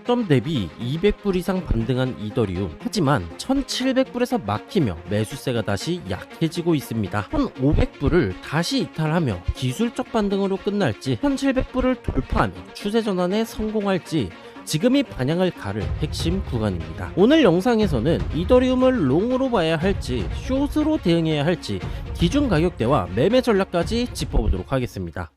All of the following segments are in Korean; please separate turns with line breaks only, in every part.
저점 대비 200불 이상 반등한 이더리움. 하지만 1700불에서 막히며 매수세가 다시 약해지고 있습니다. 1500불을 다시 이탈하며 기술적 반등으로 끝날지 1700불을 돌파하며 추세 전환에 성공할지 지금이 반향을 가를 핵심 구간입니다. 오늘 영상에서는 이더리움을 롱으로 봐야 할지 숏으로 대응해야 할지 기준 가격대와 매매 전략까지 짚어보도록 하겠습니다.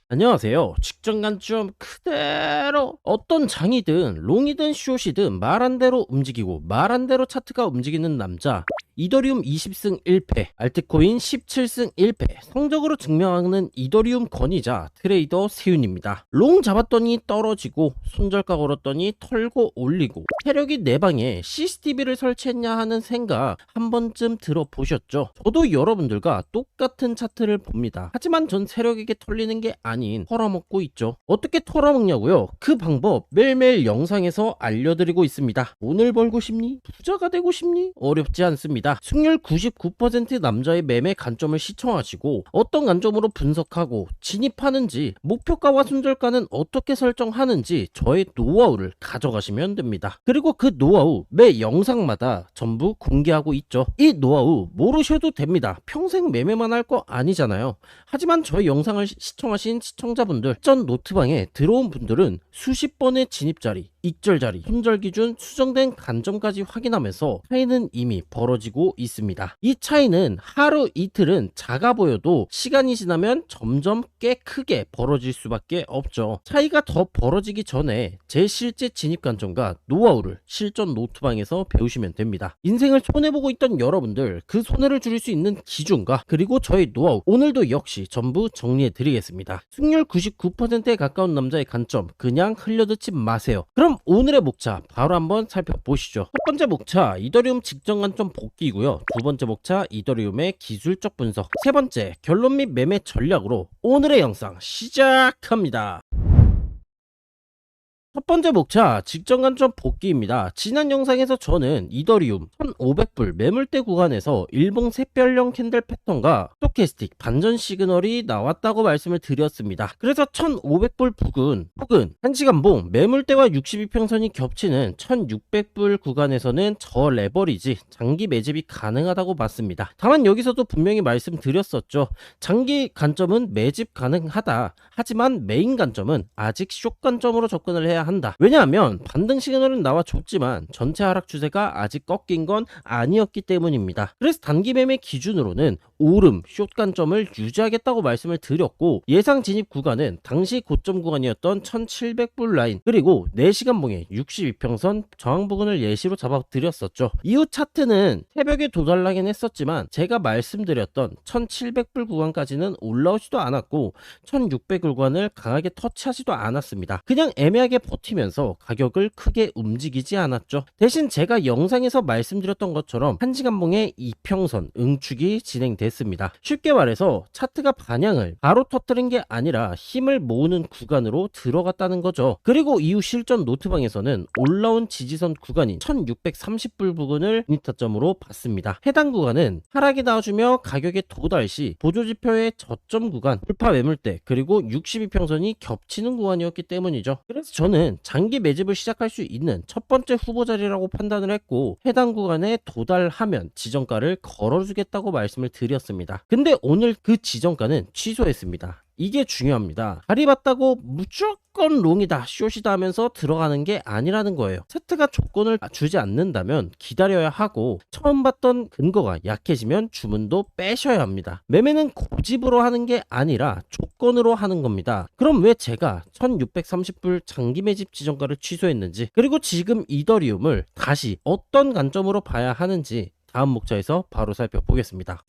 안녕하세요. 직전 관점 그대로 어떤 장이든 롱이든 숏이든 말한 대로 움직이고 말한 대로 차트가 움직이는 남자, 이더리움 20승 1패, 알트코인 17승 1패, 성적으로 증명하는 이더리움 권위자 트레이더 세윤입니다. 롱 잡았더니 떨어지고 손절가 걸었더니 털고 올리고 세력이 내 방에 CCTV를 설치했냐 하는 생각 한 번쯤 들어보셨죠? 저도 여러분들과 똑같은 차트를 봅니다. 하지만 전 세력에게 털리는 게 아닌 털어먹고 있죠. 어떻게 털어먹냐고요? 그 방법 매일매일 영상에서 알려드리고 있습니다. 돈을 벌고 싶니? 부자가 되고 싶니? 어렵지 않습니다. 승률 99% 남자의 매매 관점을 시청하시고 어떤 관점으로 분석하고 진입하는지, 목표가와 손절가는 어떻게 설정하는지 저의 노하우를 가져가시면 됩니다. 그리고 그 노하우 매 영상마다 전부 공개하고 있죠. 이 노하우 모르셔도 됩니다. 평생 매매만 할 거 아니잖아요. 하지만 저희 영상을 시청하신 시청자분들, 전 노트방에 들어온 분들은 수십 번의 진입자리, 익절자리, 손절 기준 수정된 관점까지 확인하면서 차이는 이미 벌어지고 있습니다. 이 차이는 하루 이틀은 작아 보여도 시간이 지나면 점점 꽤 크게 벌어질 수밖에 없죠. 차이가 더 벌어지기 전에 제 실제 진입 관점과 노하우를 실전 노트방에서 배우시면 됩니다. 인생을 손해보고 있던 여러분들, 그 손해를 줄일 수 있는 기준과 그리고 저의 노하우 오늘도 역시 전부 정리해 드리겠습니다. 승률 99%에 가까운 남자의 관점 그냥 흘려듣지 마세요. 그럼 오늘의 목차 바로 한번 살펴보시죠. 첫 번째 목차 이더리움 직전 관점 복귀이고요. 두 번째 목차 이더리움의 기술적 분석, 세 번째 결론 및 매매 전략으로 오늘의 영상 시작합니다. 첫 번째 목차 직전 관점 복귀입니다. 지난 영상에서 저는 이더리움 1500불 매물대 구간에서 일봉 샛별형 캔들 패턴과 스토캐스틱 반전 시그널이 나왔다고 말씀을 드렸습니다. 그래서 1500불 부근 혹은 1시간봉 매물대와 62평선이 겹치는 1600불 구간에서는 저 레버리지 장기 매집이 가능하다고 봤습니다. 다만 여기서도 분명히 말씀드렸었죠. 장기 관점은 매집 가능하다. 하지만 메인 관점은 아직 숏 관점으로 접근을 해야 한다. 왜냐하면 반등 시그널은 나와줬지만 전체 하락 추세가 아직 꺾인 건 아니었기 때문입니다. 그래서 단기 매매 기준으로는 오름 숏 관점을 유지하겠다고 말씀을 드렸고, 예상 진입 구간은 당시 고점 구간이었던 1700불 라인 그리고 4시간 봉의 62평선 저항 부근을 예시로 잡아드렸었죠. 이후 차트는 새벽에 도달하긴 했었지만 제가 말씀드렸던 1700불 구간까지는 올라오지도 않았고 1600 구간을 강하게 터치하지도 않았습니다. 그냥 애매하게 버티면서 가격을 크게 움직이지 않았죠. 대신 제가 영상에서 말씀드렸던 것처럼 1시간봉의 이평선 응축이 진행됐습니다. 쉽게 말해서 차트가 반향을 바로 터뜨린 게 아니라 힘을 모으는 구간으로 들어갔다는 거죠. 그리고 이후 실전 노트방에서는 올라온 지지선 구간인 1630불 부근을 진입타점으로 봤습니다. 해당 구간은 하락이 나와주며 가격의 도달 시 보조지표의 저점 구간, 돌파 매물대 그리고 62평선이 겹치는 구간이었기 때문이죠. 그래서 저는 장기 매집을 시작할 수 있는 첫 번째 후보 자리라고 판단을 했고, 해당 구간에 도달하면 지정가를 걸어주겠다고 말씀을 드렸습니다. 근데 오늘 그 지정가는 취소했습니다. 이게 중요합니다. 다리 봤다고 무조건 롱이다, 숏이다 하면서 들어가는 게 아니라는 거예요. 세트가 조건을 주지 않는다면 기다려야 하고, 처음 봤던 근거가 약해지면 주문도 빼셔야 합니다. 매매는 고집으로 하는 게 아니라 조건으로 하는 겁니다. 그럼 왜 제가 1630불 장기 매집 지정가를 취소했는지, 그리고 지금 이더리움을 다시 어떤 관점으로 봐야 하는지 다음 목차에서 바로 살펴보겠습니다.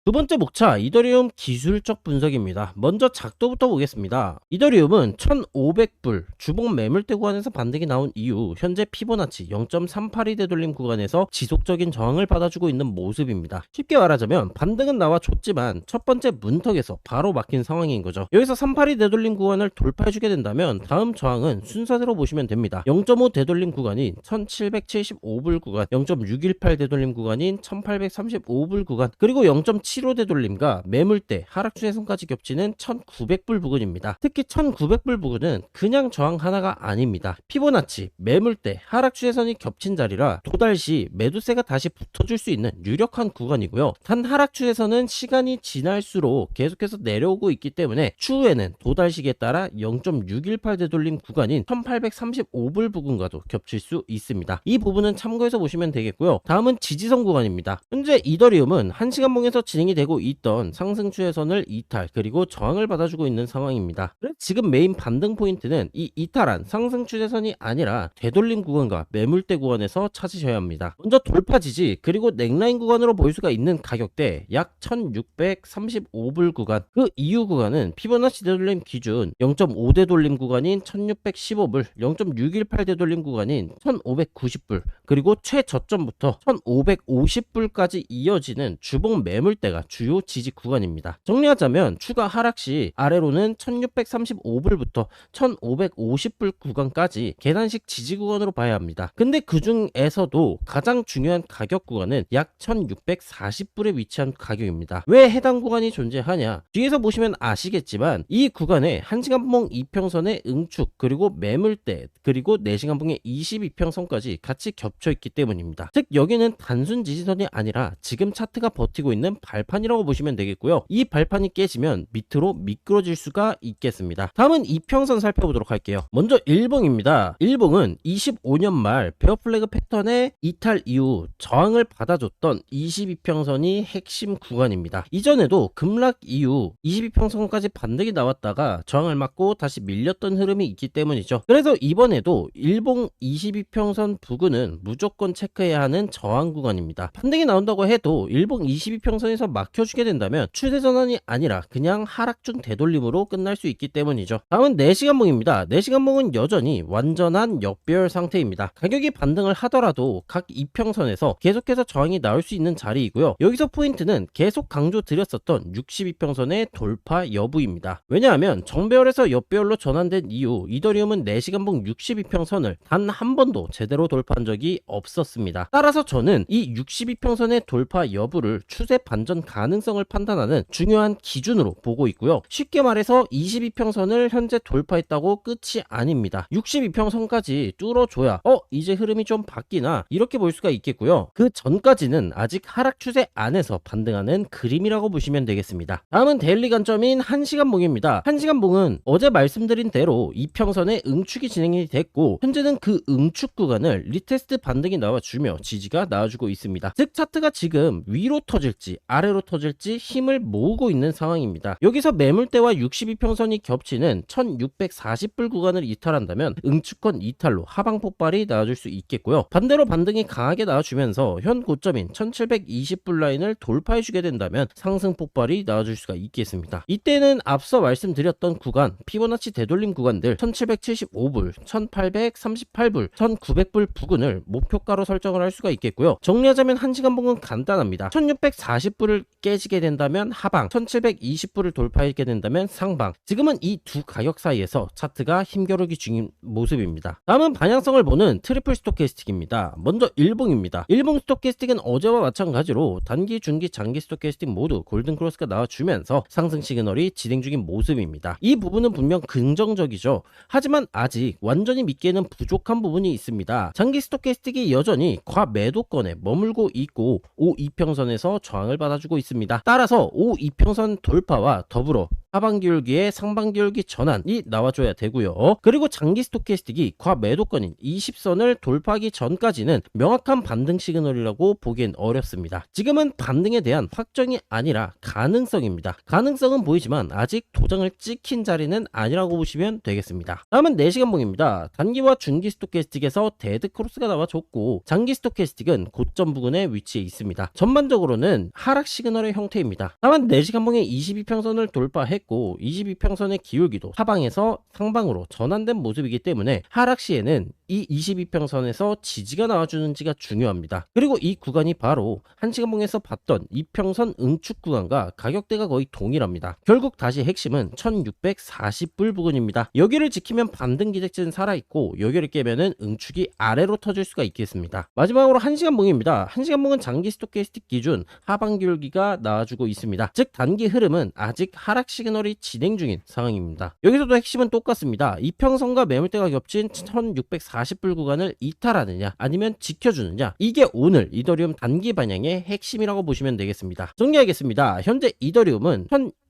두 번째 목차 이더리움 기술적 분석입니다. 먼저 작도부터 보겠습니다. 이더리움은 1500불 주봉 매물대 구간에서 반등이 나온 이후 현재 피보나치 0.382 되돌림 구간에서 지속적인 저항을 받아주고 있는 모습입니다. 쉽게 말하자면 반등은 나와줬지만 첫 번째 문턱에서 바로 막힌 상황인 거죠. 여기서 382 되돌림 구간을 돌파해주게 된다면 다음 저항은 순서대로 보시면 됩니다. 0.5 되돌림 구간인 1775불 구간, 0.618 되돌림 구간인 1835불 구간, 그리고 0.7 7호 되돌림과 매물대 하락 추세선까지 겹치는 1900불 부근입니다. 특히 1900불 부근은 그냥 저항 하나가 아닙니다. 피보나치, 매물대, 하락 추세선이 겹친 자리라 도달시 매도세가 다시 붙어줄 수 있는 유력한 구간이고요. 단 하락 추세선은 시간이 지날수록 계속해서 내려오고 있기 때문에 추후에는 도달시기에 따라 0.618 되돌림 구간인 1835불 부근과도 겹칠 수 있습니다. 이 부분은 참고해서 보시면 되겠고요. 다음은 지지선 구간입니다. 현재 이더리움은 1시간봉에서 진행이 되고 있던 상승 추세선을 이탈 그리고 저항을 받아주고 있는 상황입니다. 지금 메인 반등 포인트는 이 이탈한 상승 추세선이 아니라 되돌림 구간과 매물대 구간에서 찾으셔야 합니다. 먼저 돌파 지지 그리고 넥라인 구간으로 볼 수가 있는 가격대 약 1635불 구간, 그 이후 구간은 피보나치 되돌림 기준 0.5 되돌림 구간인 1615불, 0.618 되돌림 구간인 1590불, 그리고 최저점부터 1550불까지 이어지는 주봉 매물대가 주요 지지 구간입니다. 정리하자면 추가 하락 시 아래로는 1635불부터 1550불 구간까지 계단식 지지 구간으로 봐야 합니다. 근데 그 중에서도 가장 중요한 가격 구간은 약 1640불에 위치한 가격입니다. 왜 해당 구간이 존재하냐? 뒤에서 보시면 아시겠지만 이 구간에 1시간봉 이평선의 응축 그리고 매물대 그리고 4시간봉의 22평선까지 같이 겹쳐 있기 때문입니다. 즉 여기는 단순 지지선이 아니라 지금 차트가 버티고 있는 발판이라고 보시면 되겠고요. 이 발판이 깨지면 밑으로 미끄러질 수가 있겠습니다. 다음은 이평선 살펴보도록 할게요. 먼저 일봉입니다. 일봉은 25년 말 베어 플래그 패턴의 이탈 이후 저항을 받아줬던 22평선이 핵심 구간입니다. 이전에도 급락 이후 22평선까지 반등이 나왔다가 저항을 맞고 다시 밀렸던 흐름이 있기 때문이죠. 그래서 이번에도 일봉 22평선 부근은 무조건 체크해야 하는 저항 구간입니다. 반등이 나온다고 해도 일봉 22평선에서 막혀주게 된다면 추세 전환이 아니라 그냥 하락 중 되돌림으로 끝날 수 있기 때문이죠. 다음은 4시간봉입니다. 4시간봉은 여전히 완전한 역배열 상태입니다. 가격이 반등을 하더라도 각 이평선에서 계속해서 저항이 나올 수 있는 자리이고요. 여기서 포인트는 계속 강조드렸었던 62평선의 돌파 여부입니다. 왜냐하면 정배열에서 역배열로 전환된 이후 이더리움은 4시간봉 62평선을 단 한 번도 제대로 돌파한 적이 없었습니다. 따라서 저는 이 62평선의 돌파 여부를 추세 반전 가능성을 판단하는 중요한 기준으로 보고 있고요. 쉽게 말해서 22평선을 현재 돌파했다고 끝이 아닙니다. 62평선까지 뚫어줘야 이제 흐름이 좀 바뀌나 이렇게 볼 수가 있겠고요. 그 전까지는 아직 하락 추세 안에서 반등하는 그림이라고 보시면 되겠습니다. 다음은 데일리 관점인 1시간봉입니다. 1시간봉은 어제 말씀드린 대로 이평선의 응축이 진행이 됐고 현재는 그 응축 구간을 리테스트 반등이 나와주며 지지가 나와주고 있습니다. 즉 차트가 지금 위로 터질지 아래로 터질지 힘을 모으고 있는 상황입니다. 여기서 매물대와 62평선이 겹치는 1640불 구간을 이탈한다면 응축권 이탈로 하방 폭발이 나와줄 수 있겠고요. 반대로 반등이 강하게 나와주면서 현 고점인 1720불 라인을 돌파해주게 된다면 상승 폭발이 나와줄 수가 있겠습니다. 이때는 앞서 말씀드렸던 구간 피보나치 되돌림 구간들 1775불, 1838불, 1900불 부근을 목표가로 설정을 할 수가 있겠고요. 정리하자면 1시간봉은 간단합니다. 1640불을 깨지게 된다면 하방, 1720불을 돌파하게 된다면 상방. 지금은 이 두 가격 사이에서 차트가 힘겨루기 중인 모습입니다. 다음은 방향성을 보는 트리플 스토캐스틱입니다. 먼저 일봉입니다. 일봉 스토캐스틱은 어제와 마찬가지로 단기, 중기, 장기 스토캐스틱 모두 골든 크로스가 나와주면서 상승 시그널이 진행 중인 모습입니다. 이 부분은 분명 긍정적이죠. 하지만 아직 완전히 믿기에는 부족한 부분이 있습니다. 장기 스토캐스틱이 여전히 과매도권에 머물고 있고 5이평선에서 저항을 받아주고 있습니다. 따라서 5이평선 돌파와 더불어 하반기울기의 상반기울기 전환이 나와줘야 되고요. 그리고 장기 스토캐스틱이 과매도권인 20선을 돌파하기 전까지는 명확한 반등 시그널이라고 보기엔 어렵습니다. 지금은 반등에 대한 확정이 아니라 가능성입니다. 가능성은 보이지만 아직 도장을 찍힌 자리는 아니라고 보시면 되겠습니다. 다음은 4시간봉입니다. 단기와 중기 스토캐스틱에서 데드 크로스가 나와줬고 장기 스토캐스틱은 고점 부근에 위치해 있습니다. 전반적으로는 하락 시그널의 형태입니다. 다만 4시간봉의 22평선을 돌파했고 22평선의 기울기도 하방에서 상방으로 전환된 모습이기 때문에 하락 시에는 이 22평선에서 지지가 나와주는지가 중요합니다. 그리고 이 구간이 바로 1시간봉에서 봤던 이평선 응축 구간과 가격대가 거의 동일합니다. 결국 다시 핵심은 1640불 부근입니다. 여기를 지키면 반등 기대치는 살아있고 여기를 깨면은 응축이 아래로 터질 수가 있겠습니다. 마지막으로 1시간봉입니다. 1시간봉은 장기 스토캐스틱 기준 하방기울기가 나와주고 있습니다. 즉 단기 흐름은 아직 하락 시그널이 진행 중인 상황입니다. 여기서도 핵심은 똑같습니다. 이평선과 매물대가 겹친 1640불 구간을 이탈하느냐 아니면 지켜주느냐, 이게 오늘 이더리움 단기 반향의 핵심이라고 보시면 되겠습니다. 정리하겠습니다. 현재 이더리움은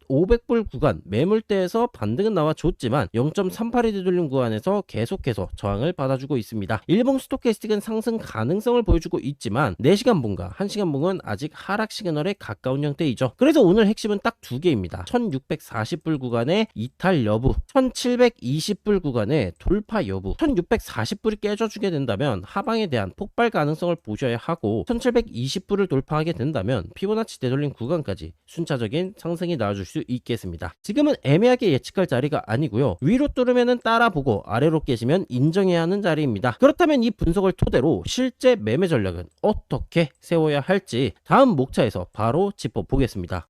500불 구간 매물대에서 반등은 나와줬지만 0.38이 되돌림 구간에서 계속해서 저항을 받아주고 있습니다. 일봉 스토캐스틱은 상승 가능성을 보여주고 있지만 4시간봉과 1시간봉은 아직 하락 시그널에 가까운 형태이죠. 그래서 오늘 핵심은 딱 두 개입니다. 1640불 구간의 이탈 여부, 1720불 구간의 돌파 여부. 1640불이 깨져주게 된다면 하방에 대한 폭발 가능성을 보셔야 하고 1720불을 돌파하게 된다면 피보나치 되돌림 구간까지 순차적인 상승이 나와줄 수 있겠습니다. 지금은 애매하게 예측할 자리가 아니고요. 위로 뚫으면 따라보고 아래로 깨지면 인정해야 하는 자리입니다. 그렇다면 이 분석을 토대로 실제 매매 전략은 어떻게 세워야 할지 다음 목차에서 바로 짚어보겠습니다.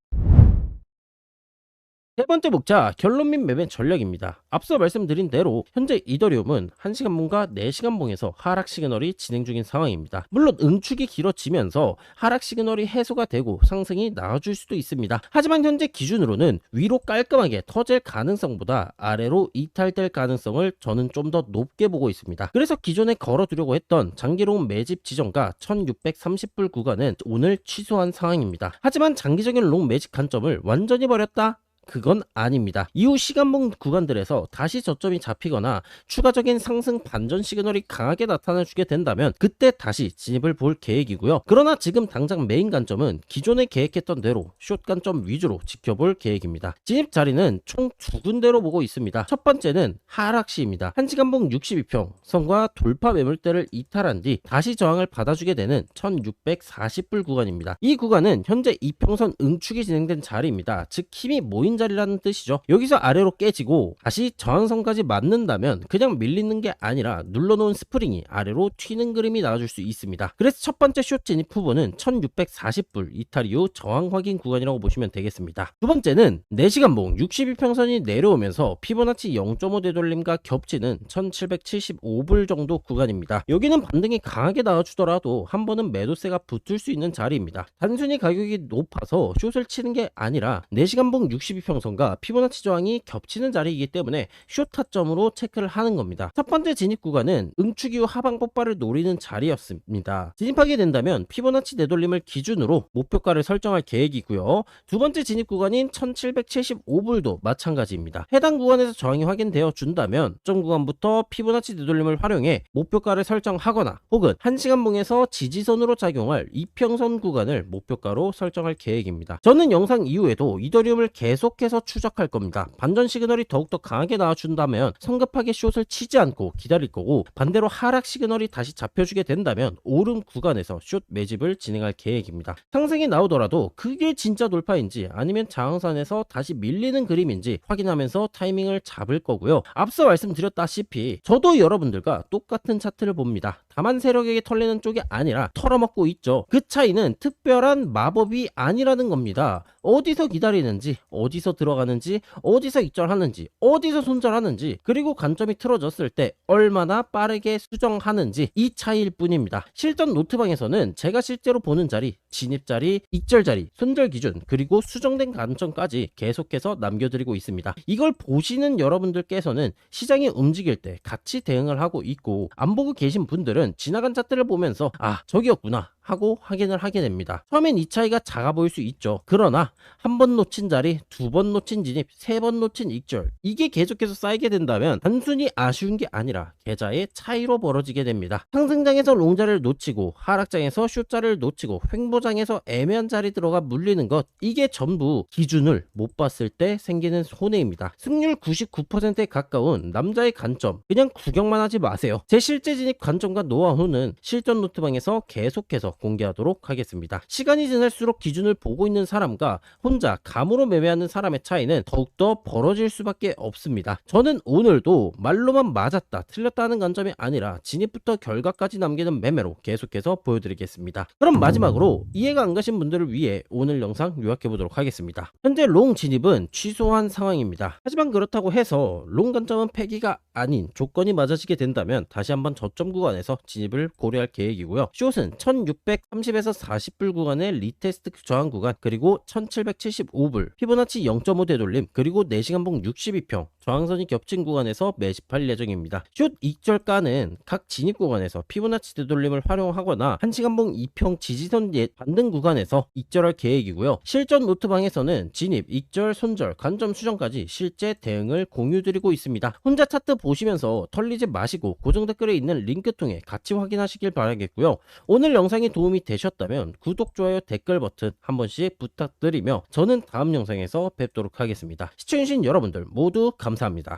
세 번째 목차, 결론 및 매매 전략입니다. 앞서 말씀드린 대로 현재 이더리움은 1시간봉과 4시간봉에서 하락 시그널이 진행 중인 상황입니다. 물론 응축이 길어지면서 하락 시그널이 해소가 되고 상승이 나와줄 수도 있습니다. 하지만 현재 기준으로는 위로 깔끔하게 터질 가능성보다 아래로 이탈될 가능성을 저는 좀 더 높게 보고 있습니다. 그래서 기존에 걸어두려고 했던 장기로운 매집 지점가 1630불 구간은 오늘 취소한 상황입니다. 하지만 장기적인 롱 매집 관점을 완전히 버렸다? 그건 아닙니다. 이후 시간봉 구간들에서 다시 저점이 잡히거나 추가적인 상승 반전 시그널이 강하게 나타나주게 된다면 그때 다시 진입을 볼 계획이고요. 그러나 지금 당장 메인 관점은 기존에 계획했던 대로 숏 관점 위주로 지켜볼 계획입니다. 진입 자리는 총 두 군데로 보고 있습니다. 첫 번째는 하락시입니다. 1시간봉 62평 선과 돌파 매물대를 이탈한 뒤 다시 저항을 받아주게 되는 1640불 구간입니다. 이 구간은 현재 이평선 응축이 진행된 자리입니다. 즉 힘이 모인 자리라는 뜻이죠. 여기서 아래로 깨지고 다시 저항선까지 맞는다면 그냥 밀리는 게 아니라 눌러놓은 스프링이 아래로 튀는 그림이 나와줄 수 있습니다. 그래서 첫 번째 숏 진입 후보는 1640불 이탈 이후 저항 확인 구간이라고 보시면 되겠습니다. 두 번째는 4시간봉 62평선이 내려오면서 피보나치 0.5 되돌림과 겹치는 1775불 정도 구간입니다. 여기는 반등이 강하게 나와주더라도 한 번은 매도세가 붙을 수 있는 자리입니다. 단순히 가격이 높아서 숏을 치는 게 아니라 4시간봉 62평선과 피보나치 저항이 겹치는 자리이기 때문에 숏 타점으로 체크를 하는 겁니다. 첫 번째 진입 구간은 응축 이후 하방 폭발을 노리는 자리였습니다. 진입하게 된다면 피보나치 되돌림을 기준으로 목표가를 설정할 계획이고요. 두 번째 진입 구간인 1775불도 마찬가지입니다. 해당 구간에서 저항이 확인되어 준다면 점 구간부터 피보나치 되돌림을 활용해 목표가를 설정하거나 혹은 1시간봉에서 지지선으로 작용할 이평선 구간을 목표가로 설정할 계획입니다. 저는 영상 이후에도 이더리움을 계속해서 추적할 겁니다. 반전 시그널이 더욱더 강하게 나와준다면 성급하게 숏을 치지 않고 기다릴 거고, 반대로 하락 시그널이 다시 잡혀주게 된다면 오름 구간에서 숏 매집을 진행할 계획입니다. 상승이 나오더라도 그게 진짜 돌파인지 아니면 저항선에서 다시 밀리는 그림인지 확인하면서 타이밍을 잡을 거고요. 앞서 말씀드렸다시피 저도 여러분들과 똑같은 차트를 봅니다. 다만 세력에게 털리는 쪽이 아니라 털어먹고 있죠. 그 차이는 특별한 마법이 아니라는 겁니다. 어디서 기다리는지, 어디서 들어가는지, 어디서 익절하는지, 어디서 손절하는지, 그리고 관점이 틀어졌을 때 얼마나 빠르게 수정하는지, 이 차이일 뿐입니다. 실전 노트방에서는 제가 실제로 보는 자리, 진입 자리, 익절 자리, 손절 기준, 그리고 수정된 관점까지 계속해서 남겨드리고 있습니다. 이걸 보시는 여러분들께서는 시장이 움직일 때 같이 대응을 하고 있고, 안 보고 계신 분들은 지나간 차트를 보면서 아, 저기였구나 하고 확인을 하게 됩니다. 처음엔 이 차이가 작아 보일 수 있죠. 그러나 한 번 놓친 자리, 두 번 놓친 진입, 세 번 놓친 익절, 이게 계속해서 쌓이게 된다면 단순히 아쉬운 게 아니라 계좌의 차이로 벌어지게 됩니다. 상승장에서 롱자리를 놓치고 하락장에서 숏자리를 놓치고 횡보장에서 애매한 자리 들어가 물리는 것, 이게 전부 기준을 못 봤을 때 생기는 손해입니다. 승률 99%에 가까운 남자의 관점, 그냥 구경만 하지 마세요. 제 실제 진입 관점과 노하우는 실전 노트방에서 계속해서 공개하도록 하겠습니다. 시간이 지날수록 기준을 보고 있는 사람과 혼자 감으로 매매하는 사람의 차이는 더욱더 벌어질 수밖에 없습니다. 저는 오늘도 말로만 맞았다 틀렸다 하는 관점이 아니라 진입부터 결과까지 남기는 매매로 계속해서 보여드리겠습니다. 그럼 마지막으로 이해가 안 가신 분들을 위해 오늘 영상 요약해 보도록 하겠습니다. 현재 롱 진입은 취소한 상황입니다. 하지만 그렇다고 해서 롱 관점은 폐기가 아닌 조건이 맞아지게 된다면 다시 한번 저점 구간에서 진입을 고려할 계획이고요. 숏은 1630에서 40불 구간의 리테스트 저항 구간, 그리고 1775불 피보나치 0.5 되돌림, 그리고 4시간봉 62평 저항선이 겹친 구간에서 매집할 예정입니다. 숏 익절가는 각 진입 구간에서 피보나치 되돌림을 활용하거나 1시간봉 2평 지지선 반등 구간에서 익절할 계획이고요. 실전 노트방에서는 진입, 익절, 손절, 관점 수정까지 실제 대응을 공유드리고 있습니다. 혼자 차트 보시면서 털리지 마시고 고정 댓글에 있는 링크 통해 같이 확인하시길 바라겠고요. 오늘 영상이 도움이 되셨다면 구독, 좋아요, 댓글 버튼 한 번씩 부탁드리며 저는 다음 영상에서 뵙도록 하겠습니다. 시청해주신 여러분들 모두 감사합니다.